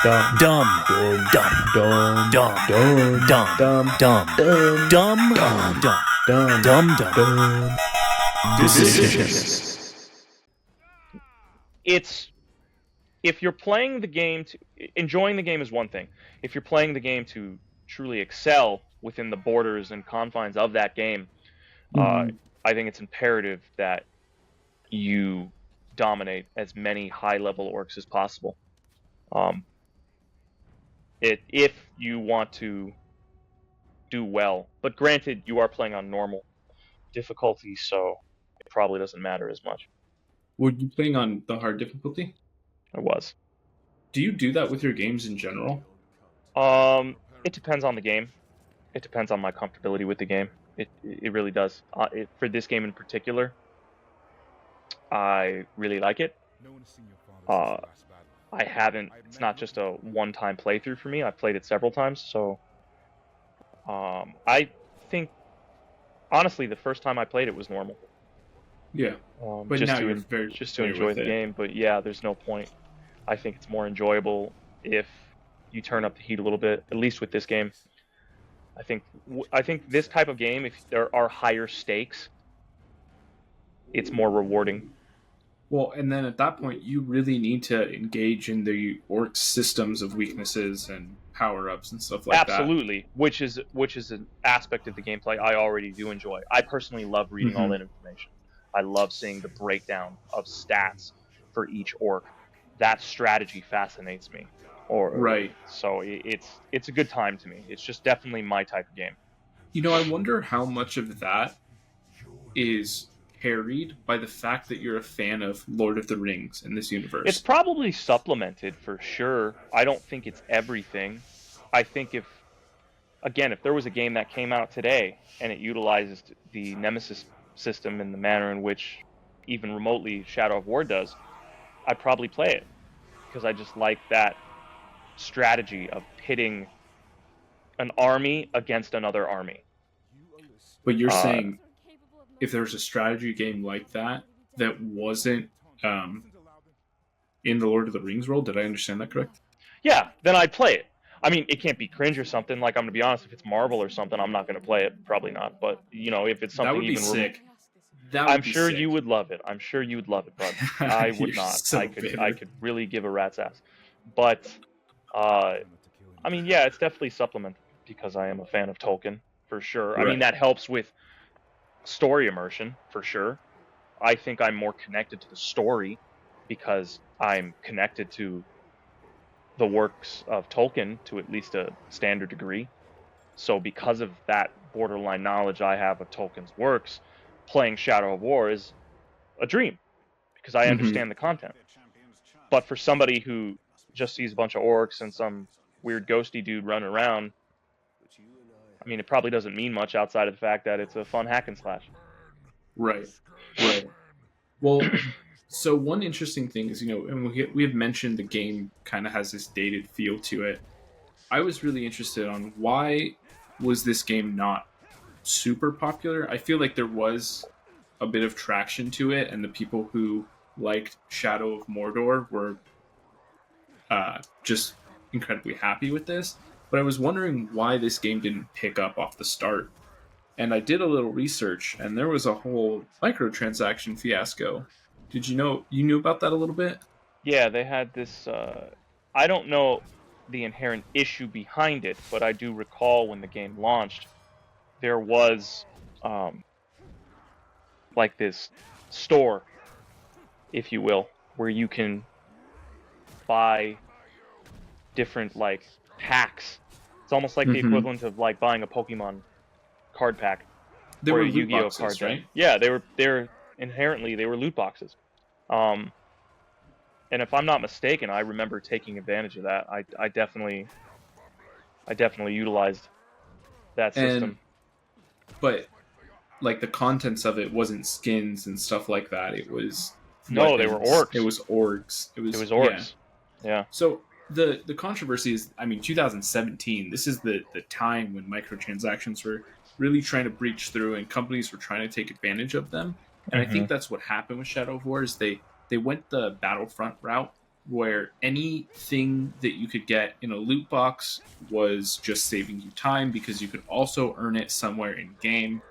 Dumb, Dumb. dumb, Dumb. dumb, Dumb. dumb, Dumb. dumb, Dumb. dumb, Dumb. dumb, Dumb. Dumb. dumb. Decisions. It's if you're playing the game to enjoying the game is one thing. If you're playing the game to truly excel within the borders and confines of that game, I think it's imperative that you dominate as many high-level orcs as possible. If you want to do well, but granted, you are playing on normal difficulty, so it probably doesn't matter as much. Were you playing on the hard difficulty? It was. Do you do that with your games in general? It depends on the game. It depends on my comfortability with the game. It really does. For this game in particular, I really like it. I haven't. It's not just a one-time playthrough for me. I've played it several times, so I think honestly, the first time I played it was normal. Yeah, but just now to you're very just to familiar enjoy with the it. game. But yeah, there's no point. I think it's more enjoyable if you turn up the heat a little bit. At least with this game, I think this type of game, if there are higher stakes, it's more rewarding. Well, and then at that point, you really need to engage in the orc systems of weaknesses and power-ups and stuff like that. Absolutely, which is an aspect of the gameplay I already do enjoy. I personally love reading all that information. I love seeing the breakdown of stats for each orc. That strategy fascinates me. Right. So it's a good time to me. It's just definitely my type of game. You know, I wonder how much of that is carried by the fact that you're a fan of Lord of the Rings in this universe. It's probably supplemented for sure. I don't think it's everything. I think if there was a game that came out today and it utilizes the Nemesis system in the manner in which even remotely Shadow of War does, I'd probably play it because I just like that strategy of pitting an army against another army. But you're saying if there's a strategy game like that wasn't in the Lord of the Rings world, did I understand that correct? Yeah, then I'd play it. I mean, it can't be cringe or something. Like, I'm going to be honest, if it's Marvel or something, I'm not going to play it. Probably not. But, you know, if it's something that would be even sick. I'm sure you would love it. I'm sure you would love it, bud. I would not. So I could really give a rat's ass. But, I mean, yeah, it's definitely supplemented because I am a fan of Tolkien, for sure. Right. I mean, that helps with story immersion, for sure. I think I'm more connected to the story because I'm connected to the works of Tolkien to at least a standard degree. So because of that borderline knowledge I have of Tolkien's works, playing Shadow of War is a dream because I understand the content. But for somebody who just sees a bunch of orcs and some weird ghosty dude running around, I mean, it probably doesn't mean much outside of the fact that it's a fun hack and slash. Right. Well, so one interesting thing is, you know, and we have mentioned the game kind of has this dated feel to it. I was really interested on why was this game not super popular? I feel like there was a bit of traction to it, and the people who liked Shadow of Mordor were just incredibly happy with this. But I was wondering why this game didn't pick up off the start. And I did a little research, and there was a whole microtransaction fiasco. Did you knew about that a little bit? Yeah, they had this, I don't know the inherent issue behind it, but I do recall when the game launched, there was, like this store, if you will, where you can buy different, like, packs. It's almost like the equivalent of, like, buying a Pokemon card pack. There were a loot Yu-Gi-Oh boxes, card right? thing. Yeah, they were inherently loot boxes. And if I'm not mistaken, I remember taking advantage of that. I definitely utilized that system. But like the contents of it wasn't skins and stuff like that. It was No, they were orcs. It was orcs. It was orcs. Yeah. So the controversy is, I mean, 2017. This is the time when microtransactions were really trying to breach through, and companies were trying to take advantage of them. And I think that's what happened with Shadow of War. Is they went the Battlefront route, where anything that you could get in a loot box was just saving you time because you could also earn it somewhere in game.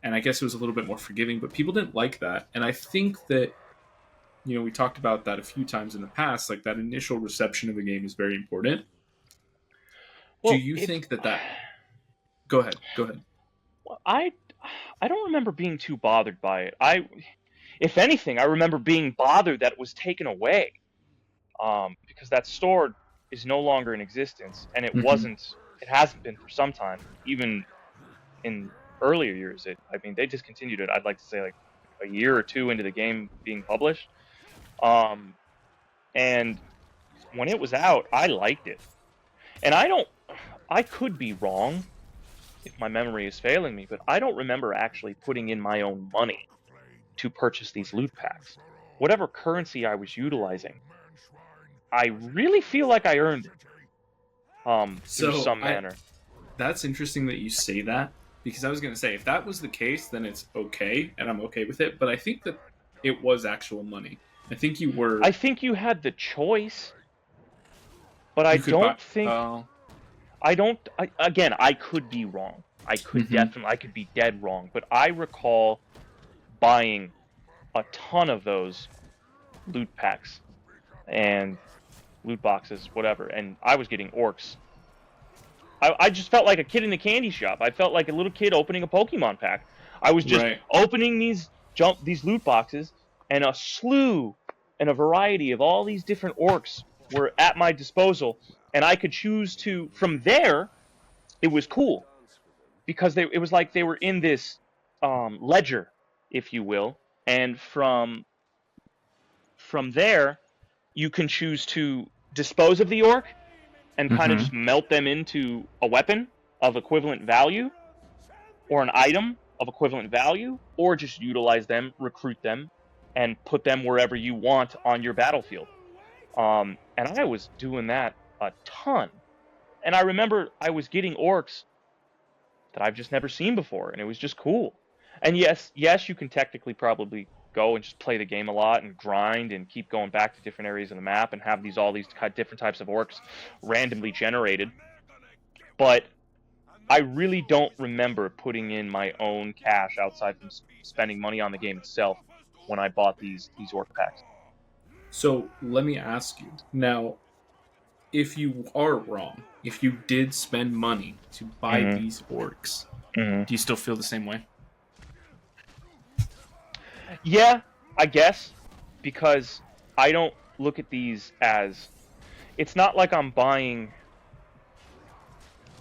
And I guess it was a little bit more forgiving, but people didn't like that. And I think that, we talked about that a few times in the past, like that initial reception of a game is very important. Do Well, you think that Go ahead. I don't remember being too bothered by it. If anything, I remember being bothered that it was taken away, because that store is no longer in existence, and it Mm-hmm. wasn't. It hasn't been for some time, even in earlier years. I mean, they discontinued it. I'd like to say like a year or two into the game being published, and when it was out, I liked it, and I could be wrong if my memory is failing me, but I don't remember actually putting in my own money to purchase these loot packs. Whatever currency I was utilizing, I really feel like I earned it, through So some manner. that's interesting that you say that, because I was going to say, if that was the case, then it's okay, and I'm okay with it. But I think that it was actual money. I think you were. I think you had the choice, but I don't think. Again, I could be wrong. I could I could be dead wrong. But I recall buying a ton of those loot packs and loot boxes, whatever, and I was getting orcs. I just felt like a kid in a candy shop. I felt like a little kid opening a Pokemon pack. I was just opening these loot boxes, and a slew and a variety of all these different orcs were at my disposal, and I could choose to. From there, it was cool because it was like they were in this ledger, if you will, and from there, you can choose to dispose of the orc and kind of just melt them into a weapon of equivalent value, or an item of equivalent value, or just utilize them, recruit them, and put them wherever you want on your battlefield. And I was doing that a ton. And I remember I was getting orcs that I've just never seen before, and it was just cool. And yes, you can technically probably go and just play the game a lot and grind and keep going back to different areas of the map and have all these different types of orcs randomly generated. But I really don't remember putting in my own cash outside from spending money on the game itself when I bought these orc packs. So let me ask you now, if you are wrong, if you did spend money to buy these orcs, do you still feel the same way? Yeah, I guess, because I don't look at these as. It's not like I'm buying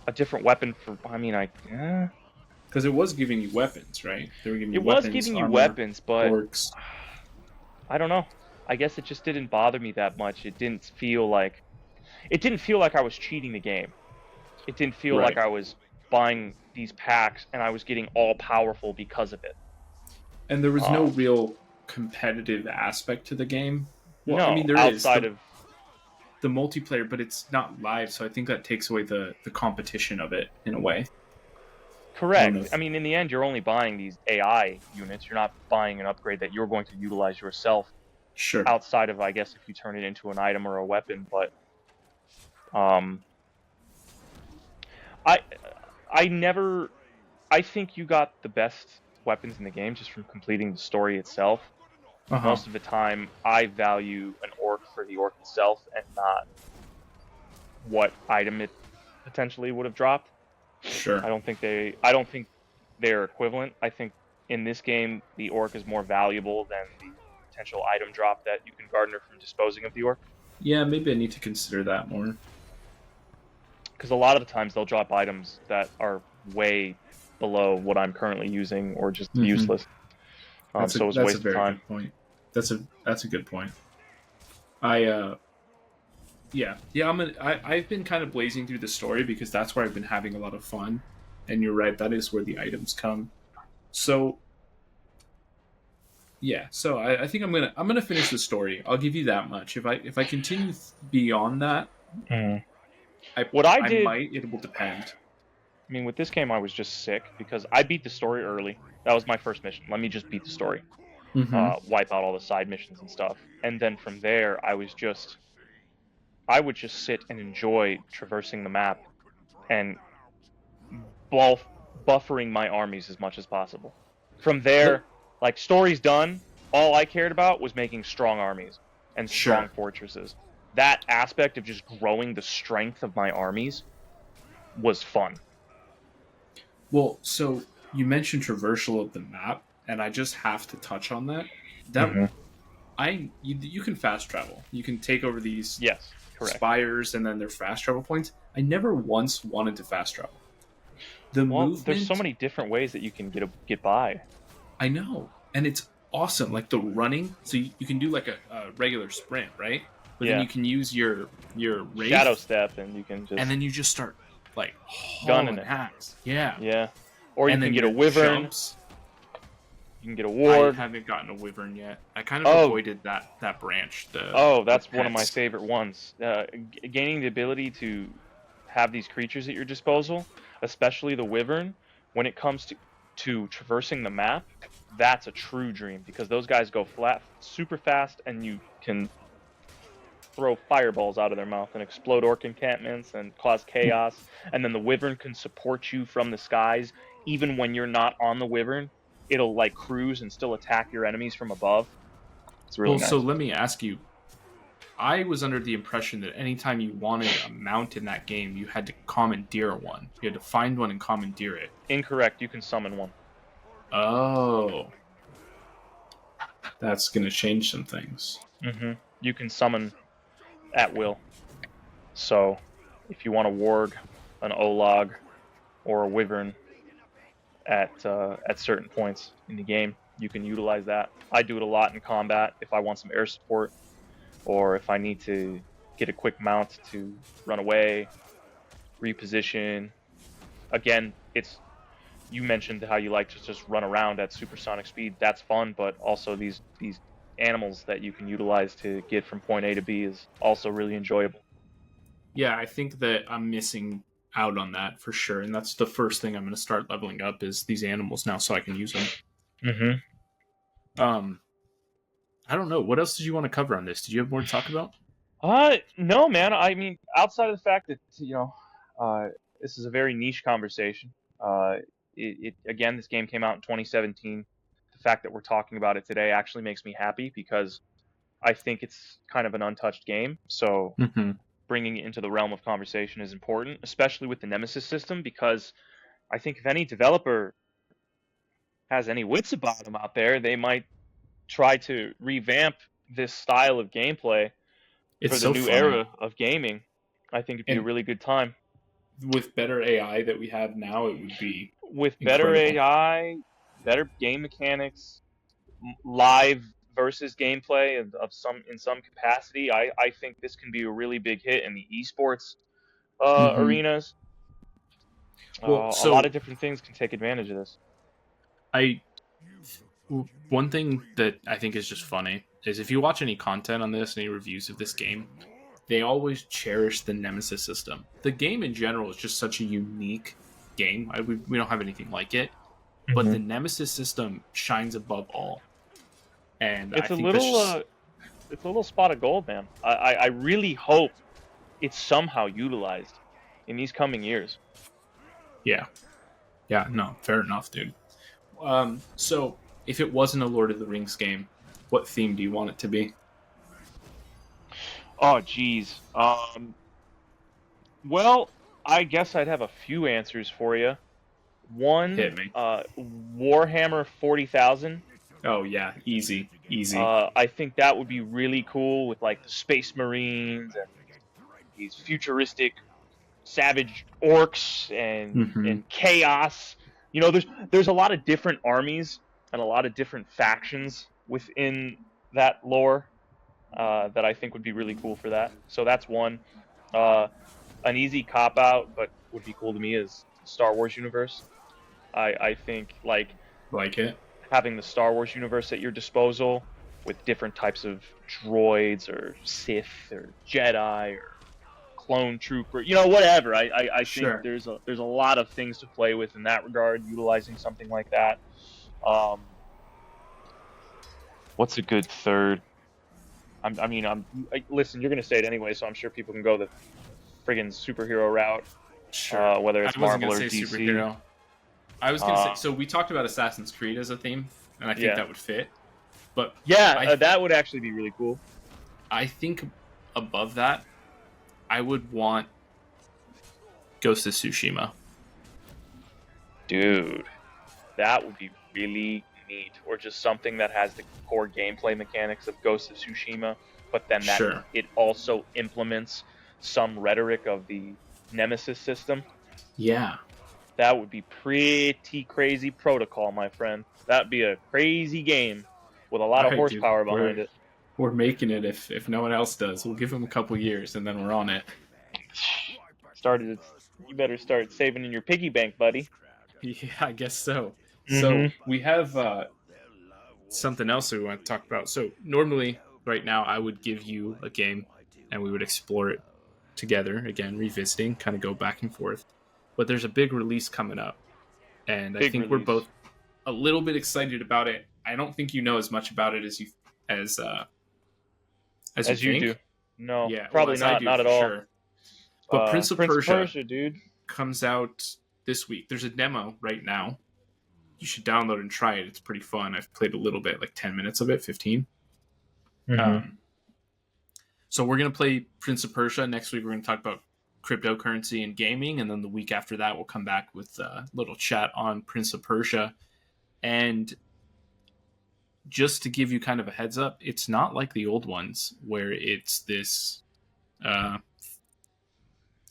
a different weapon for. I mean, because it was giving you weapons, right? They were giving you it weapons, was giving you armor, weapons, but orcs. I don't know. I guess it just didn't bother me that much. It didn't feel like I was cheating the game. It didn't feel like I was buying these packs and I was getting all powerful because of it. And there was no real competitive aspect to the game. Well, no, I mean, there outside is of the multiplayer, but it's not live, so I think that takes away the competition of it in a way. Correct. I mean, in the end, you're only buying these AI units. You're not buying an upgrade that you're going to utilize yourself. Sure. Outside of, I guess, if you turn it into an item or a weapon, but I think you got the best weapons in the game just from completing the story itself. Most of the time, I value an orc for the orc itself and not what item it potentially would have dropped. Sure. I don't think they're equivalent. I think in this game, the orc is more valuable than the potential item drop that you can garner from disposing of the orc. Yeah, maybe I need to consider that more. Because a lot of the times they'll drop items that are way below what I'm currently using or just useless. So it was a waste of time. Good point. That's a good point. I've been kind of blazing through the story because that's where I've been having a lot of fun. And you're right, that is where the items come. So yeah, so I think I'm gonna finish the story. I'll give you that much. If I continue beyond that, it will depend. I mean, with this game, I was just sick because I beat the story early. That was my first mission. Let me just beat the story. wipe out all the side missions and stuff. And then from there, I would just sit and enjoy traversing the map and buffering my armies as much as possible. From there, like, story's done. All I cared about was making strong armies and strong fortresses. That aspect of just growing the strength of my armies was fun. Well, so you mentioned traversal of the map, and I just have to touch on that. You can fast travel. You can take over these spires, and then they're fast travel points. I never once wanted to fast travel. There's so many different ways that you can get by. I know, and it's awesome. Like the running, so you can do like a regular sprint, right? But then you can use your wraith, shadow step, and you can just you just start like gunning hacks. Yeah. Or you can get a wyvern. Jumps. You can get a ward. I haven't gotten a wyvern yet. I kind of avoided that branch. That's one of my favorite ones. Gaining the ability to have these creatures at your disposal, especially the wyvern, when it comes to traversing the map, that's a true dream, because those guys go super fast, and you can throw fireballs out of their mouth and explode orc encampments and cause chaos. And then the wyvern can support you from the skies, even when you're not on the wyvern. It'll like cruise and still attack your enemies from above. It's really nice. So let me ask you, I was under the impression that anytime you wanted a mount in that game, you had to commandeer one. You had to find one and commandeer it. Incorrect. You can summon one. Oh. That's going to change some things. You can summon at will. So if you want a warg, an olog, or a wyvern at certain points in the game, you can utilize that. I do it a lot in combat if I want some air support, or if I need to get a quick mount to run away, reposition. Again, you mentioned how you like to just run around at supersonic speed. That's fun, but also these animals that you can utilize to get from point A to B is also really enjoyable. Yeah, I think that I'm missing out on that for sure, and that's the first thing I'm going to start leveling up is these animals now, so I can use them. I don't know, what else did you want to cover on this? Did you have more to talk about? No, man. I mean, outside of the fact that this is a very niche conversation. Again, this game came out in 2017. The fact that we're talking about it today actually makes me happy, because I think it's kind of an untouched game. So bringing it into the realm of conversation is important, especially with the Nemesis system, because I think if any developer has any wits about them out there, they might try to revamp this style of gameplay for the new era of gaming. I think it'd be a really good time. With better AI that we have now, it would be with better AI, better game mechanics, live versus gameplay in some capacity. I think this can be a really big hit in the esports arenas. A lot of different things can take advantage of this. One thing that I think is just funny is if you watch any content on this, any reviews of this game, they always cherish the Nemesis system. The game in general is just such a unique game. We don't have anything like it, but the Nemesis system shines above all. And it's a little spot of gold, man. I really hope it's somehow utilized in these coming years. Yeah, no, fair enough, dude. So if it wasn't a Lord of the Rings game, what theme do you want it to be? Oh, geez. Well, I guess I'd have a few answers for you. One, hit me. Warhammer 40,000. Oh, yeah, easy. I think that would be really cool with, like, the Space Marines and these futuristic savage orcs and chaos. You know, there's a lot of different armies and a lot of different factions within that lore that I think would be really cool for that. So that's one. An easy cop-out, but would be cool to me, is Star Wars universe. I think, like it. Having the Star Wars universe at your disposal with different types of droids or Sith or Jedi or clone trooper, whatever. I think there's a lot of things to play with in that regard, utilizing something like that. What's a good third? Listen, you're gonna say it anyway, so I'm sure people can go the friggin' superhero route. Sure. Whether I it's wasn't Marvel gonna or say DC. superhero. I was gonna say. Uh, So we talked about Assassin's Creed as a theme, and I think yeah, that would fit. But yeah, that would actually be really cool. I think above that, I would want Ghost of Tsushima. Dude, that would be really neat. Or just something that has the core gameplay mechanics of Ghost of Tsushima, but then that Sure. it also implements some rhetoric of the Nemesis system. Yeah. That would be pretty crazy protocol, my friend. That'd be a crazy game with a lot of Alright, dude. horsepower behind it. We're making it if no one else does. We'll give them a couple years and then we're on it. You better start saving in your piggy bank, buddy. Yeah, I guess so. Mm-hmm. So we have something else that we want to talk about. So normally, right now, I would give you a game and we would explore it together. Again, revisiting, kind of go back and forth. But there's a big release coming up. And I think we're both a little bit excited about it. I don't think you know as much about it as you do. No, yeah, probably not at all. Sure. But Prince of Persia, dude, comes out this week. There's a demo right now. You should download and try it. It's pretty fun. I've played a little bit, like 10 minutes of it, 15. Mm-hmm. So we're going to play Prince of Persia. Next week, we're going to talk about cryptocurrency and gaming. And then the week after that, we'll come back with a little chat on Prince of Persia. And just to give you kind of a heads up, it's not like the old ones where it's this,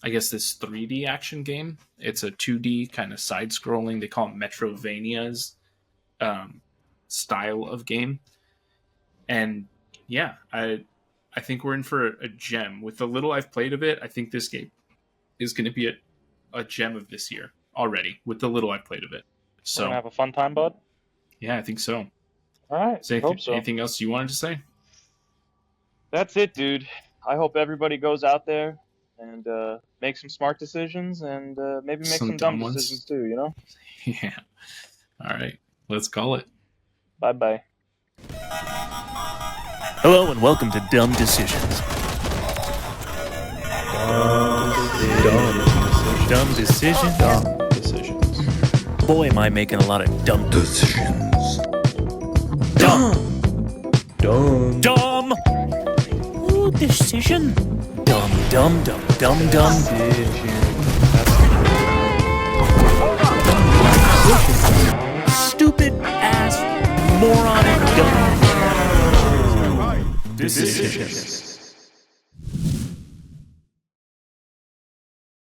this 3D action game. It's a 2D kind of side-scrolling. They call it Metrovania's style of game. And yeah, I think we're in for a gem. With the little I've played of it, I think this game is going to be a gem of this year already, with the little I've played of it. So we're going to have a fun time, bud? Yeah, I think so. All right, hope so. Anything else you wanted to say? That's it, dude. I hope everybody goes out there and make some smart decisions and maybe make some dumb decisions too, you know? Yeah. All right. Let's call it. Bye-bye. Hello and welcome to Dumb Decisions. Dumb decisions? Dumb decisions. Boy, am I making a lot of dumb decisions. Dumb. Ooh, decision. Dumb. Stupid ass moronic dumb decisions.